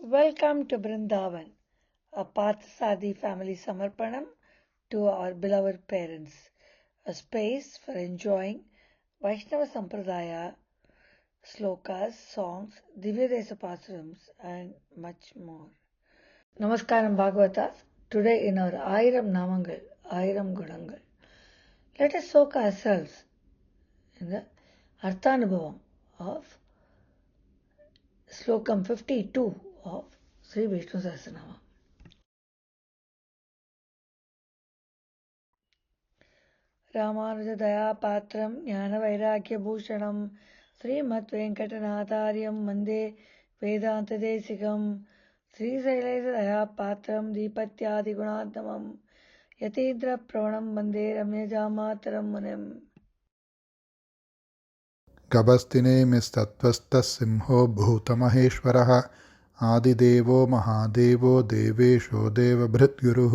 Welcome to Brindavan, a Parthasadi family Samarpanam to our beloved parents, a space for enjoying Vaishnava Sampradaya, slokas, songs, Divyadesa Pasarams, and much more. Namaskaram Bhagavatas. Today in our Ayiram Namangal, Ayiram Gunangal, let us soak ourselves in the Arthanubhavam of Slokam 52 of Sri Vishnu Sahasranamam. रामानुजदयापात्रं ज्ञानवैराग्यभूषणं श्रीमद्वेङ्कटनाथार्यं वन्दे वेदान्तदेशिकं श्रीशैलेशदयापात्रं दीपत्यादिगुणात्मकं यतीन्द्रप्रवणं वन्दे रम्यजामातरं मुनिम्. गभस्तिनेमिस्तत्त्वस्तः सिंहो भूतमहेश्वरः आदिदेवो महादेवो देवेशो देवभृद्गुरुः.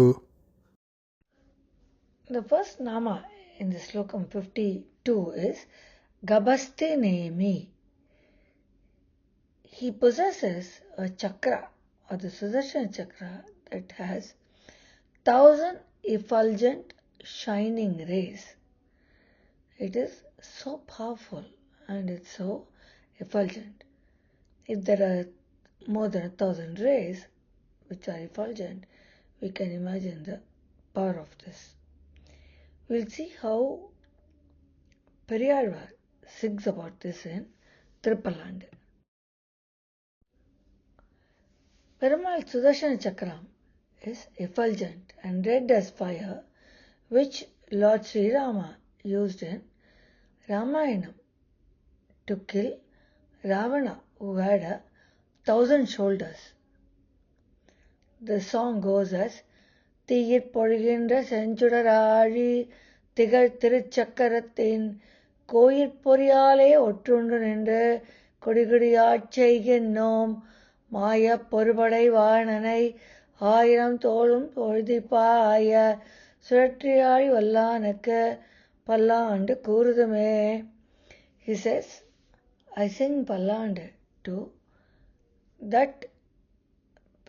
The first nama in the Slokam 52 is Gabasti Nemi. He possesses a chakra or the Sudarshan chakra that has 1,000 effulgent shining rays. It is so powerful and it's so effulgent. If there are more than 1,000 rays which are effulgent, we can imagine the power of this. We'll see how Periyalvar sings about this in Trippaland. Perumal Sudarshana Chakram is effulgent and red as fire, which Lord Sri Rama used in Ramayanam to kill Ravana, who had 1,000 shoulders. The song goes as தீயிற் பொழிகின்ற செஞ்சுடராழி திகழ் திருச்சக்கரத்தின் கோயிற் பொறியாலே ஒற்றுண்டு நின்று கொடிகொடியாட்ச் செய்கின்றோம் மாயப் பொறுபடை வாணனை ஆயிரம் தோளும் பொழுதிப்பாய சுழற்றியாழி வல்லானுக்கு பல்லாண்டு கூறுதுமே. He says, I sing Pallandu to that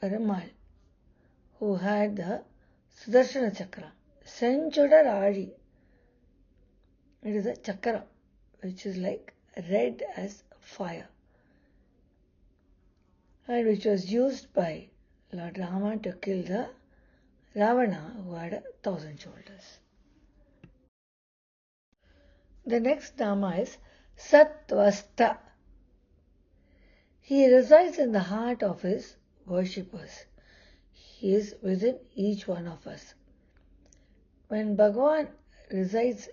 Perumal who had the Sudarshana Chakra, Senchudar Adi. It is a chakra which is like red as fire and which was used by Lord Rama to kill the Ravana who had 1,000 shoulders. The next Nama is Satvasta. He resides in the heart of his worshippers. He is within each one of us. When Bhagavan resides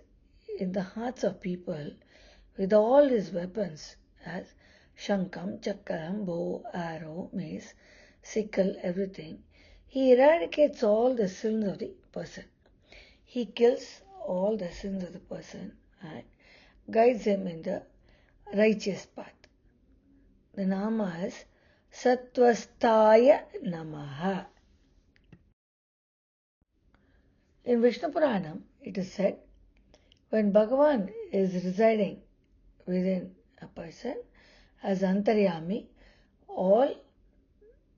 in the hearts of people with all his weapons as Shankam, Chakaram, bow, arrow, mace, sickle, everything, he eradicates all the sins of the person. He kills all the sins of the person and guides him in the righteous path. The Nama is Satvastaya Namaha. In Vishnu Puranam, it is said, when Bhagavan is residing within a person as Antaryami, all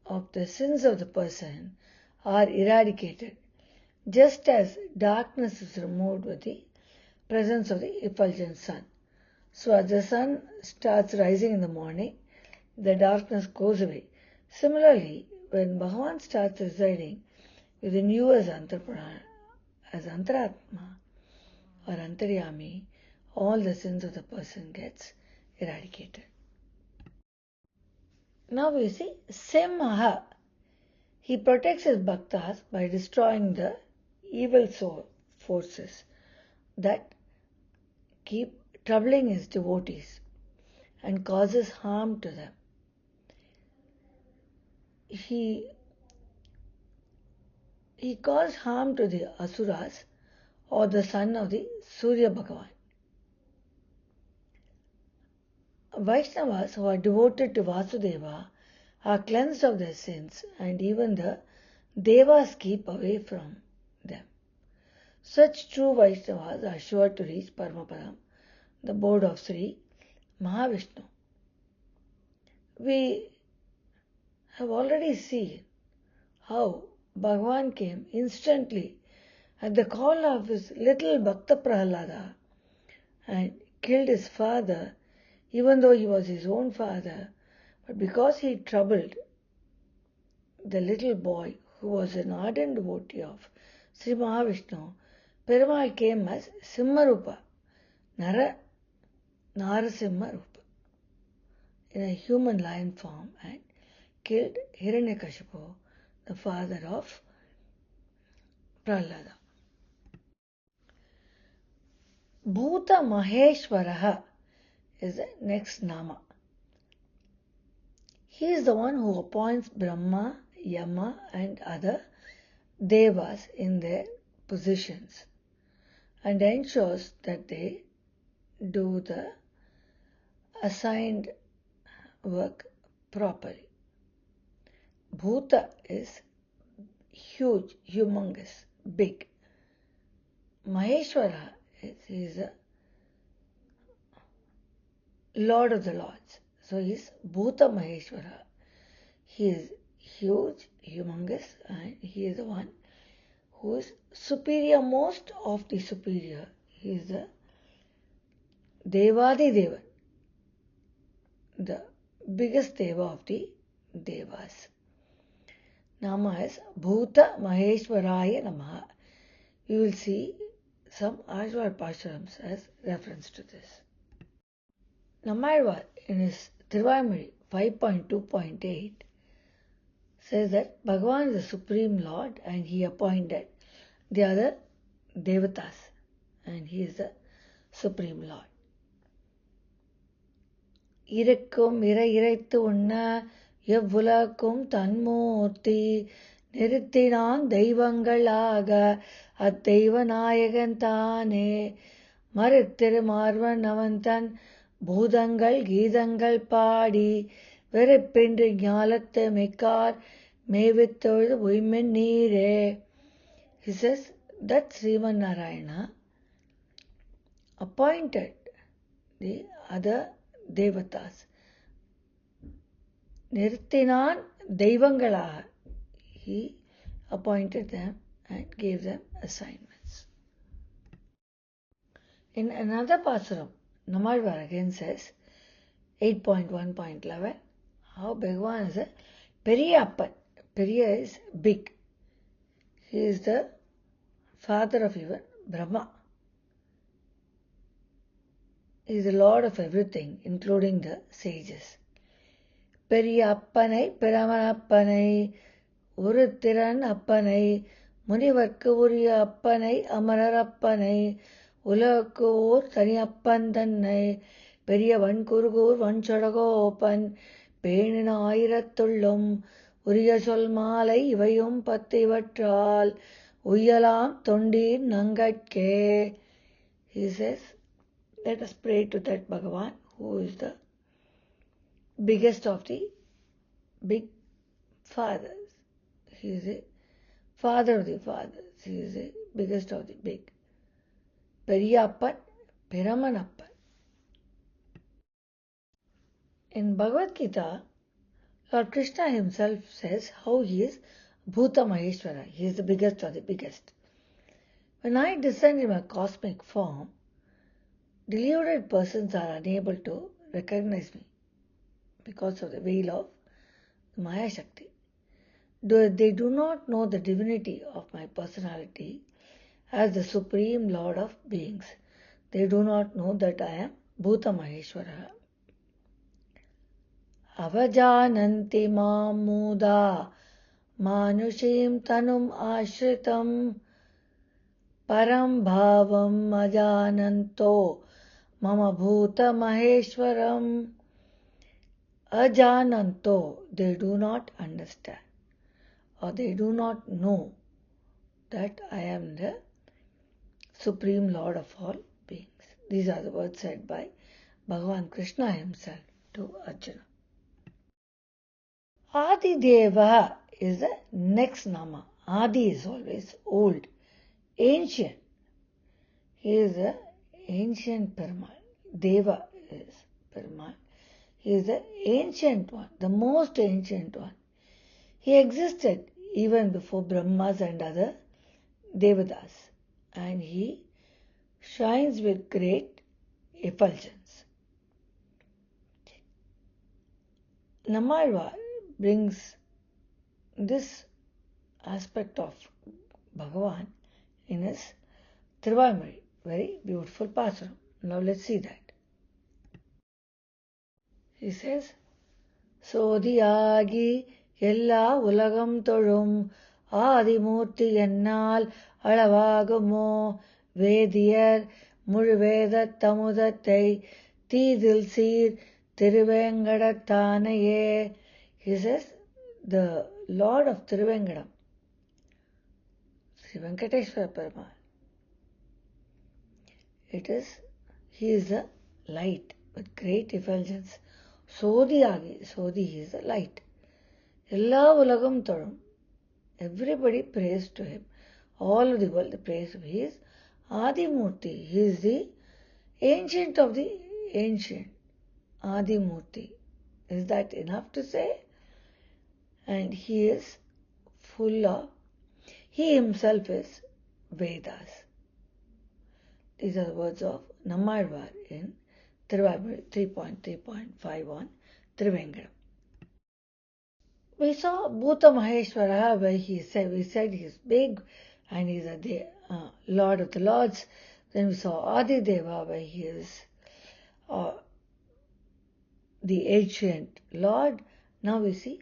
of the sins of the person are eradicated, just as darkness is removed with the presence of the effulgent sun. So as the sun starts rising in the morning, the darkness goes away. Similarly, when Bhagavan starts residing within you as Antaratma or Antaryami, all the sins of the person gets eradicated. Now we see Semaha. He protects his bhaktas by destroying the evil forces that keep troubling his devotees and causes harm to them. He caused harm to the Asuras or the son of the Surya Bhagavan. Vaishnavas who are devoted to Vasudeva are cleansed of their sins and even the Devas keep away from them. Such true Vaishnavas are sure to reach Paramapadam, the abode of Sri Mahavishnu. We have already seen how Bhagavan came instantly at the call of his little Bhakta Prahlada and killed his father, even though he was his own father, but because he troubled the little boy who was an ardent devotee of Sri Mahavishnu, Perumal came as Simharupa, Narasimharupa, in a human lion form and killed Hiranyakashipu, the father of Prahlada. Bhuta Maheshwaraha is the next Nama. He is the one who appoints Brahma, Yama and other Devas in their positions and ensures that they do the assigned work properly. Bhuta is huge, humongous, big. Maheshwara is the Lord of the Lords. So he is Bhuta Maheshwara. He is huge, humongous, and he is the one who is superior most of the superior. He is the Devadi Deva, the biggest Deva of the Devas. Nama is Bhuta Maheshwaraya Namaha. You will see some Ashvar Pasharams as reference to this. Namalvar in his Tiruvamuri 5.2.8 says that Bhagavan is the Supreme Lord and he appointed the other Devatas and he is the Supreme Lord. Irakkum irai unna எவ்வுலகும் தன்மூர்த்தி நிறுத்தினான் தெய்வங்களாக அத்தெய்வ நாயகன் தானே மறுத்திரு மார்வன் அவன் தன் பூதங்கள் கீதங்கள் பாடி வெறுப்பின்றி ஞாலத்து மிக்கார் மேவித்தொழுது உய்மின் நீரே. He says that Sriman Narayana appointed the other Devatas. Nirtinan Deivangalaha. He appointed them and gave them assignments. In another Pasuram, Namalvar again says, 8.1.11, how Bhagavan is a Periya Appan. Periya is big. He is the father of even Brahma. He is the Lord of everything, including the sages. பெரிய அப்பனை பிரமன் அப்பனை ஒரு திறன் அப்பனை முனிவர்க்கு உரிய அப்பனை அமரர் அப்பனை உலகுக்கு ஓர் தனி அப்பன் தன்னை பெரிய வன்குருகூர் வன்சொடகோப்பன் பேணின ஆயிரத்துள்ளும் உரிய சொல் மாலை இவையும் 10 இவற்றால் உய்யலாம் தொண்டீர் நங்கட்கே. He says, let us pray to that Bhagavan who is the biggest of the big fathers. He is the father of the fathers. He is the biggest of the big. Periyappan, Piramanappan. In Bhagavad Gita, Lord Krishna himself says how he is Bhuta Maheshwara. He is the biggest of the biggest. When I descend in my cosmic form, deluded persons are unable to recognize me because of the veil of Maya Shakti. They do not know the divinity of my personality as the Supreme Lord of beings. They do not know that I am Bhuta Maheshwara. Avajananti Mamuda Manushim Tanum Ashritam Param Bhavam Ajananto Mama Bhuta Maheshwaram. Ajananto, they do not understand or they do not know that I am the Supreme Lord of all beings. These are the words said by Bhagavan Krishna himself to Arjuna. Adi Deva is the next Nama. Adi is always old, ancient. He is the ancient Perumal. Deva is Perumal. He is the ancient one, the most ancient one. He existed even before Brahmas and other Devatas, and he shines with great effulgence. Namalvar brings this aspect of Bhagavan in his Thiruvaimari, very beautiful pasuram. Now let's see that. He says, சோதியாகி எல்லா உலகம் தொழும் ஆதிமூர்த்தி என்னால் அளவாகுமோ வேதியர் முழுவேதத் தமுதத்தை தீதில் சீர் திருவேங்கடத்தானையே. He says, the Lord of Thiruvengadam, Sri Venkateshwara Perumal, he is a light with great effulgence. Sodiyagi, Sodi, he is a light. Ella ulagam todum, everybody prays to him. All of the world prays to him. He is Adimurti, he is the ancient of the ancient. Adimurti. Is that enough to say? And he is he himself is Vedas. These are the words of Namalvar in Thiruvaimari 3.3.5 on Thiruvengadam. We saw Bhuta Maheshwara, where we said he is big and he is the Lord of the Lords. Then we saw Adideva, where he is the ancient Lord. Now we see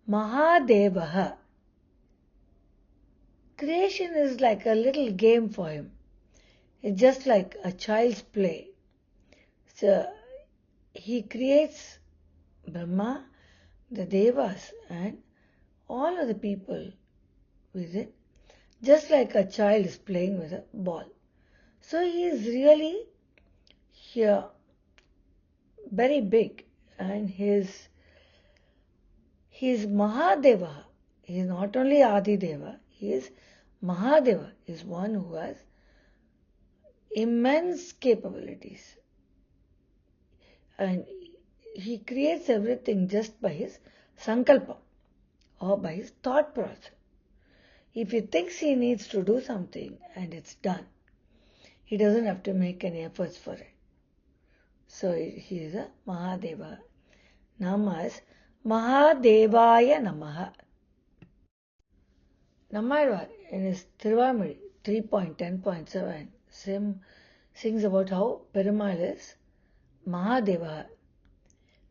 Mahadevaha. Creation is like a little game for him. It's just like a child's play. So he creates Brahma, the Devas, and all of the people within, just like a child is playing with a ball. So he is really here very big, and he is Mahadeva. He is not only Adideva, he is Mahadeva, he is one who has immense capabilities. And he creates everything just by his sankalpa or by his thought process. If he thinks he needs to do something and it's done, he doesn't have to make any efforts for it. So he is a Mahadeva. Nama is Mahadevaya Namaha. Namalvar in his Thiruvaimari 3.10.7 sings about how Perumal is Mahadeva,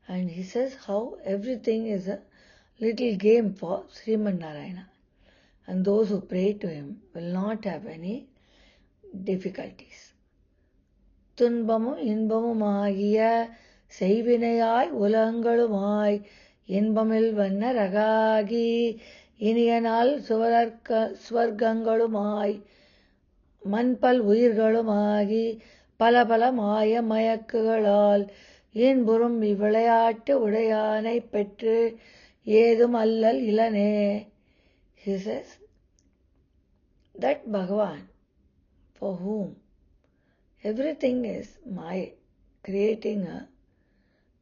and he says how everything is a little game for Sriman Narayana, and those who pray to him will not have any difficulties. துன்பமும் இன்பமுமாகிய செய்வினையாய் உலகங்களுமாய் இன்பமில் வண்ணரகாகி இனியனால் சுவர்க்கங்களுமாய் மண்பல் உயிர்களுமாகி பல பல மாய மயக்குகளால் இன்புறும் இவ்விளையாட்டு உடையானை பெற்று ஏதும் அல்லல் இளனே. He says that Bhagavan, for whom everything is Maya, creating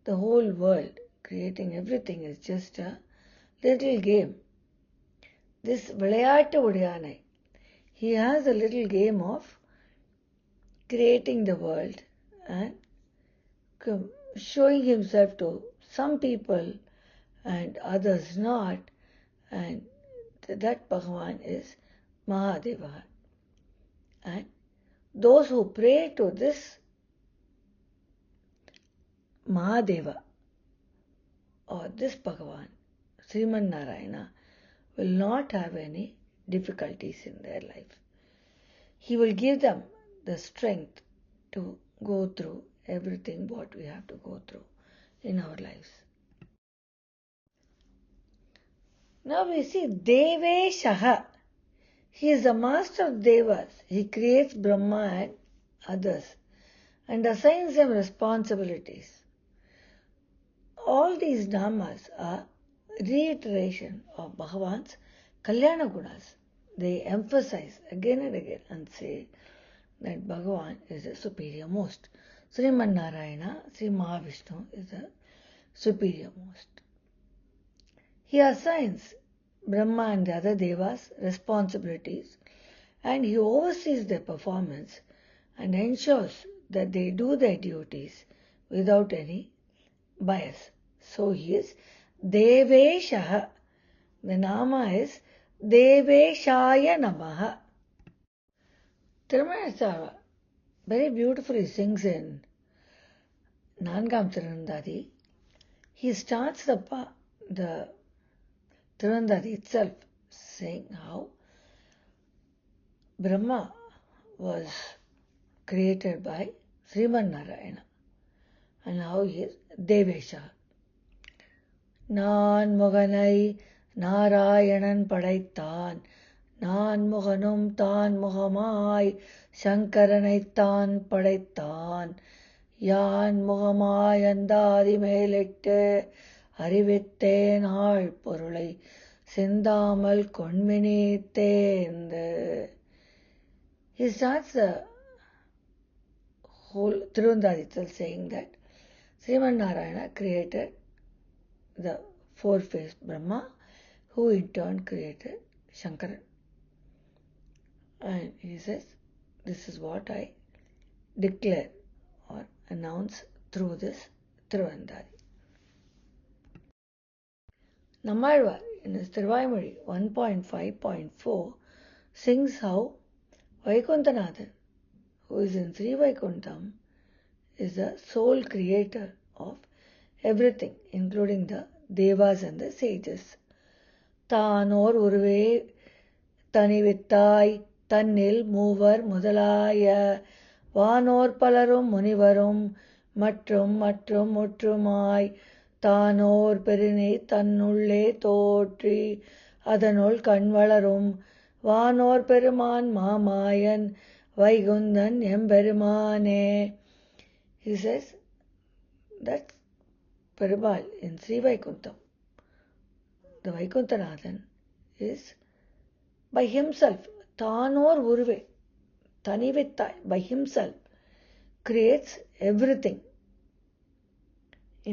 the whole world, creating everything is just a little game. This விளையாட்டு உடையானை, he has a little game of creating the world and showing himself to some people and others not, and that Bhagavan is Mahadeva. And those who pray to this Mahadeva or this Bhagavan, Sriman Narayana, will not have any difficulties in their life. He will give them the strength to go through everything what we have to go through in our lives. Now we see Deveshaha. He is the master of Devas. He creates Brahma and others and assigns them responsibilities. All these namas are reiteration of Bhagavan's Kalyana Gunas. They emphasize again and again and say that Bhagavan is the superior most. Sriman Narayana, Sri Mahavishnu is the superior most. He assigns Brahma and the other devas responsibilities, and he oversees their performance and ensures that they do their duties without any bias. So he is Deveshaha. The Nama is Deveshaya Namaha. Tirumana very beautifully sings in Nangam Tirundadi. He starts the Tirundadi itself saying how Brahma was created by Sriman Narayana and how he is Devesha. நான் முகனை நாராயணன் படைத்தான் நான் முகனும் தான் முகமாய் சங்கரனைத்தான் படைத்தான் யான் முகமாய் அந்தாதி மேலிட்டு அறிவித்தேன் ஆள் பொருளை சிந்தாமல் கொன்மினி தேர்ந்து. He starts the whole Tirundadi saying that Sriman Narayana created the four-faced Brahma, who in turn created Shankaran. And he says, this is what I declare or announce through this Tirundadi. Nammalvar in his Thiruvaimozhi 1.5.4 sings how Vaikuntanathan, who is in Sri Vaikuntham, is the sole creator of everything, including the devas and the sages. Tanor urve tanivittai tannil movar mudalaya vanor palarum munivarum matrum mutrumai தானோர் பெருநை தன்னுள்ளே தோற்றி அதனுள் கண்வளரும் வானோர் பெருமான் மாமாயன் வைகுந்தன் எம்பெருமானே. He says that Perumal in Sri Vaikuntham, the Vaikuntanathan, is by himself, Tanor Uruve, Tanivittai, by himself, creates everything,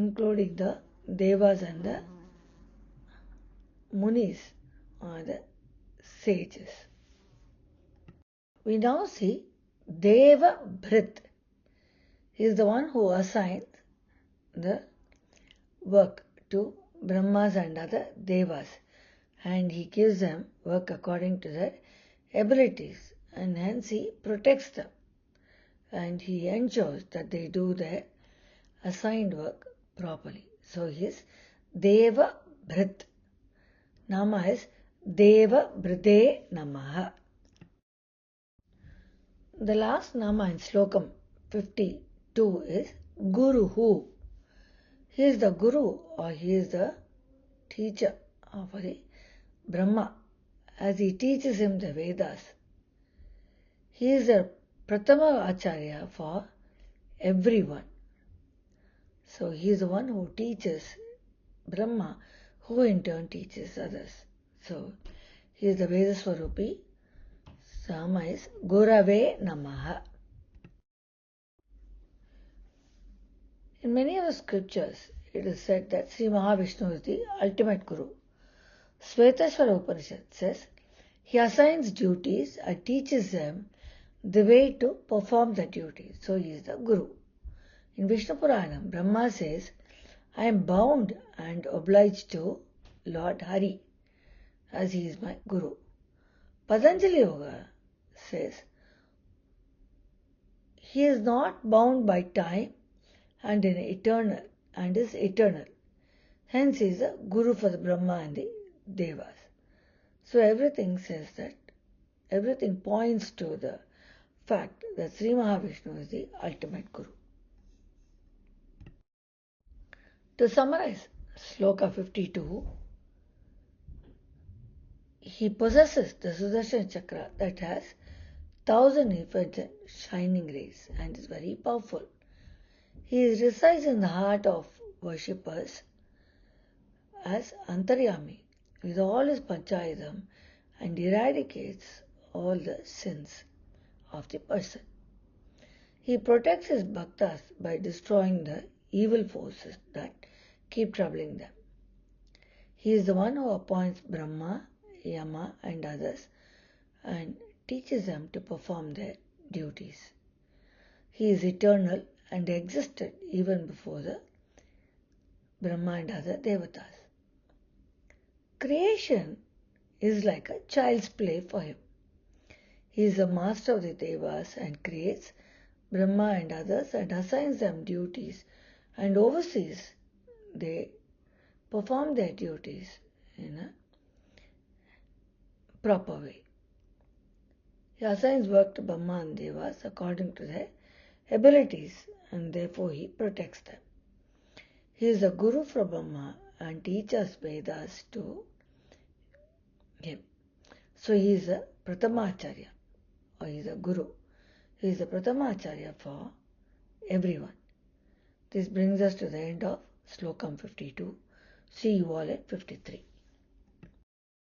including the devas and the munis or the sages. We now see Deva Bhrit. He is the one who assigns the work to Brahmas and other devas, and he gives them work according to their abilities, and hence he protects them and he ensures that they do their assigned work properly. So he is Deva Bhrit. Nama is Deva Bhrite Namaha. The last Nama in Slokam 52 is Guruhu. He is the Guru, or he is the teacher of the Brahma, as he teaches him the Vedas. He is the Pratama Acharya for everyone. So he is the one who teaches Brahma, who in turn teaches others. So he is the Vedaswarupi. Sama is Gurave Namaha. In many of the scriptures, it is said that Sri Mahavishnu is the ultimate Guru. Svetashvara Upanishad says he assigns duties and teaches them the way to perform the duty. So he is the Guru. In Vishnu Puranam, Brahma says, I am bound and obliged to Lord Hari, as he is my Guru. Patanjali Yoga says, he is not bound by time and is eternal. Hence he is a Guru for the Brahma and the Devas. So everything says that, everything points to the fact that Sri Mahavishnu is the ultimate Guru. To summarize Sloka 52, he possesses the Sudarshan Chakra that has 1,000 effulgent shining rays and is very powerful. He resides in the heart of worshippers as Antaryami with all his Panchayatam and eradicates all the sins of the person. He protects his bhaktas by destroying the evil forces that keep troubling them. He is the one who appoints Brahma, Yama and others and teaches them to perform their duties. He is eternal and existed even before the Brahma and other devatas. Creation is like a child's play for him. He is the master of the devas and creates Brahma and others and assigns them duties and oversees they perform their duties in a proper way. He assigns work to Brahma and devas according to their abilities and therefore he protects them. He is a guru for Brahma and teaches Vedas to him. So he is a Pratamacharya or he is a guru. He is a Pratamacharya for everyone. This brings us to the end of Slokam 52. See you all at 53.